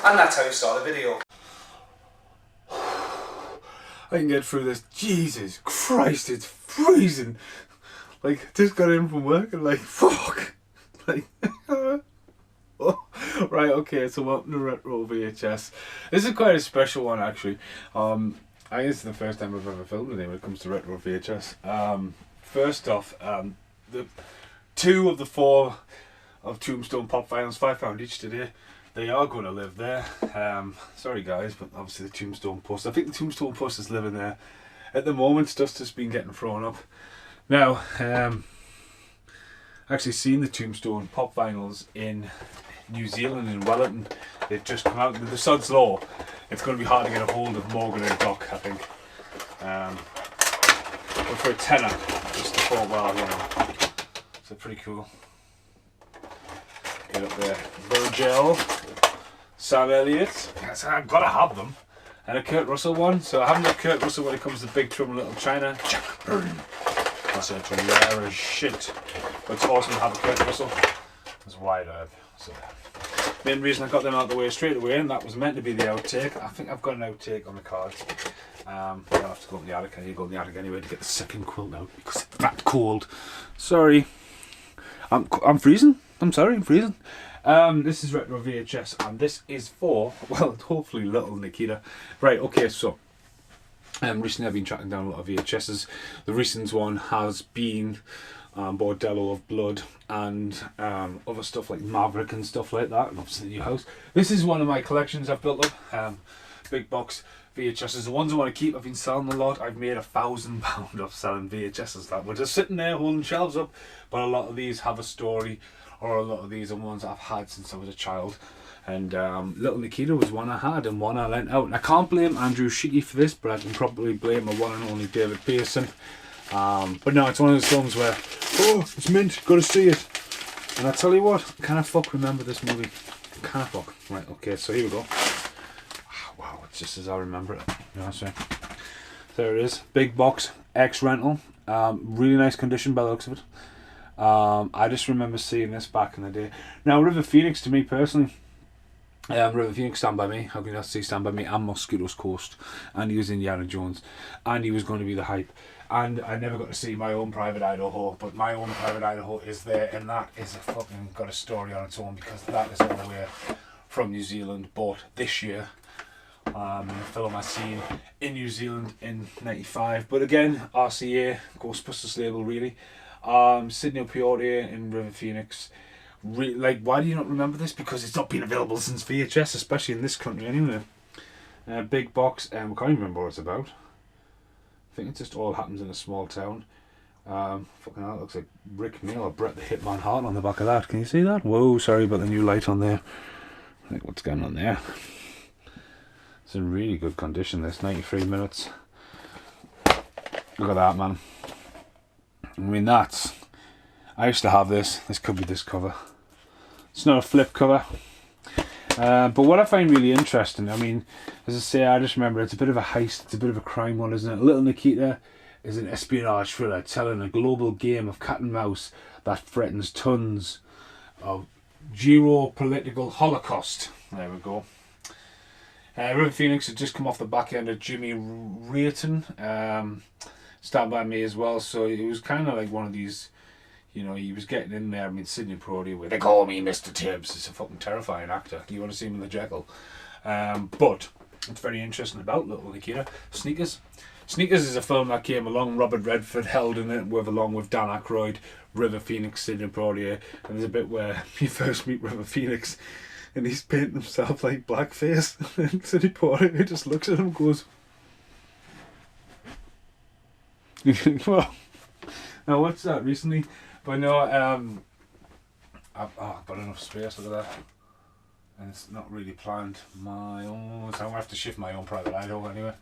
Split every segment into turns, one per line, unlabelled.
And that's how you start a video.
I can get through this. Jesus Christ, it's freezing. Like, just got in from work and like, fuck. Like, oh. Right, okay, so welcome to Retro VHS. This is quite a special one, actually. I think this is the first time I've ever filmed anything when it comes to Retro VHS. First off, the 2 of the 4 of Tombstone pop vinyls, £5 each today. They are going to live there. Sorry guys, but obviously the Tombstone post. I think the Tombstone post is living there at the moment. Dust has been getting thrown up. Now, actually seen the Tombstone pop vinyls in New Zealand, in Wellington. They've just come out. The sod's law. It's going to be hard to get a hold of Morgan and Doc, I think. But for a tenner, just the thought, well, you know, so pretty cool. Get up there. Virgil, Sam Elliott. Yes, I've got to have them. And a Kurt Russell one. So I haven't got Kurt Russell when it comes to Big Trouble in Little China. That's a rare as shit. But it's awesome to have a Kurt Russell. It's wide eyed. So main reason I got them out of the way straight away, and that was meant to be the outtake. I think I've got an outtake on the cards. I'll have to go in the attic. I need to go in the attic anyway to get the second quilt out because it's that cold. Sorry. I'm freezing. I'm sorry, I'm freezing. This is Retro VHS, and this is for, well, hopefully little Nikita. Right, okay, so recently I've been tracking down a lot of VHSs. The recent one has been Bordello of Blood and other stuff like Maverick and stuff like that, and obviously the New House. This is one of my collections I've built up. Big box VHSs. The ones I want to keep, I've been selling a lot. I've made £1,000 off selling VHSs that were just sitting there holding shelves up, but a lot of these have a story, or a lot of these are ones I've had since I was a child. And little Nikita was one I had and one I lent out. And I can't blame Andrew Sheedy for this, but I can probably blame my one and only David Pearson. But no, it's one of those films where, oh, it's mint, gotta see it. And I tell you what, I kind of fuck remember this movie. Kind of fuck. Right, okay, so here we go. Wow, it's just as I remember it. You know what I'm saying? There it is. Big box, ex-rental. Really nice condition by the looks of it. I just remember seeing this back in the day. Now, River Phoenix, to me personally, River Phoenix, Stand By Me. How can you not see Stand By Me? And Mosquitoes Coast. And he was Indiana Jones. And he was going to be the hype. And I never got to see My Own Private Idaho. But My Own Private Idaho is there. And that is a fucking got a story on its own. Because that is all the way from New Zealand. Bought this year. A film I seen in New Zealand in '95. But again, RCA, Ghostbusters label really. Sydney Peoria in River Phoenix. Like, why do you not remember this? Because it's not been available since VHS, especially in this country anyway. Big box, we can't even remember what it's about. I think it just all happens in a small town. Fucking hell, it looks like Rick Neal or Bret the Hitman Hart on the back of that. Can you see that? Whoa, sorry about the new light on there. I think what's going on there. It's in really good condition, this, 93 minutes. Look at that, man. I mean, that's... I used to have this. This could be this cover. It's not a flip cover. But what I find really interesting, I mean, as I say, I just remember it's a bit of a heist, it's a bit of a crime one, isn't it? Little Nikita is an espionage thriller telling a global game of cat and mouse that threatens tons of geopolitical holocaust. There we go. River Phoenix had just come off the back end of Jimmy Rayton, Stand By Me as well, so it was kind of like one of these, you know, he was getting in there. I mean, Sydney Peoria, where they call me Mr. Tibbs, is a fucking terrifying actor. You want to see him in the Jekyll. But it's very interesting about Little Nikita. Sneakers. Sneakers is a film that came along. Robert Redford held in it, along with Dan Aykroyd, River Phoenix, Sydney Peoria, and there's a bit where you first meet River Phoenix, and he's painting himself like blackface, and Sydney Peoria just looks at him and goes, well, I watched that recently, but no, I've got enough space, look at that, and it's not really planned. My own, so I'm going to have to shift My Own Private Idaho anyway,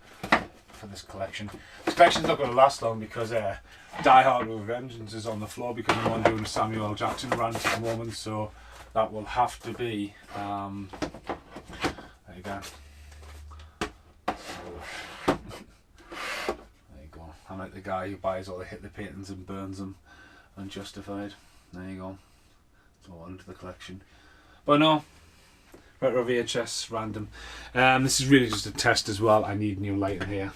for this collection. This collection's not going to last long because Die Hard with Vengeance is on the floor because I'm on doing a Samuel L. Jackson rant at the moment, so that will have to be, there you go. I'm like the guy who buys all the Hitler paintings and burns them unjustified. There you go. It's all into the collection. But no, Retro VHS random. This is really just a test as well. I need new light in here.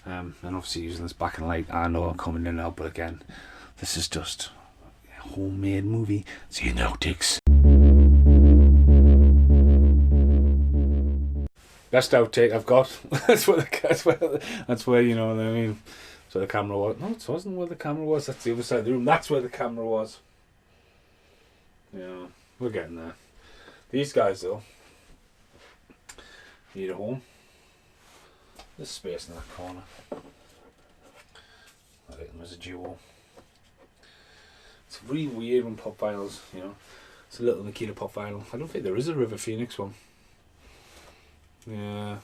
And obviously using this back and light, I know I'm coming in and out, but again, this is just a homemade movie. See you now, dicks. Best outtake I've got. that's where you know what I mean. That's where the camera was. No, it wasn't where the camera was. That's the other side of the room. That's where the camera was. Yeah, we're getting there. These guys though need a home. There's space in that corner. I think there's a duo. It's really weird when pop vinyls, you know. It's a little Nikita pop vinyl. I don't think there is a River Phoenix one. Yeah.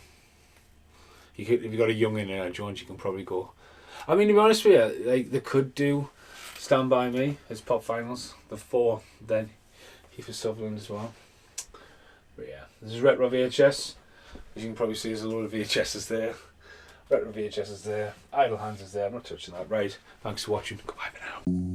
If you've got a young in there, Jones, you can probably go. I mean, to be honest with you, like they could do Stand By Me as pop vinyls. The 4 then Kiefer Sutherland as well. But yeah, this is Retro VHS. As you can probably see, there's a lot of VHSs there. Retro VHS is there. Idle Hands is there. I'm not touching that. Right. Thanks for watching. Goodbye for now.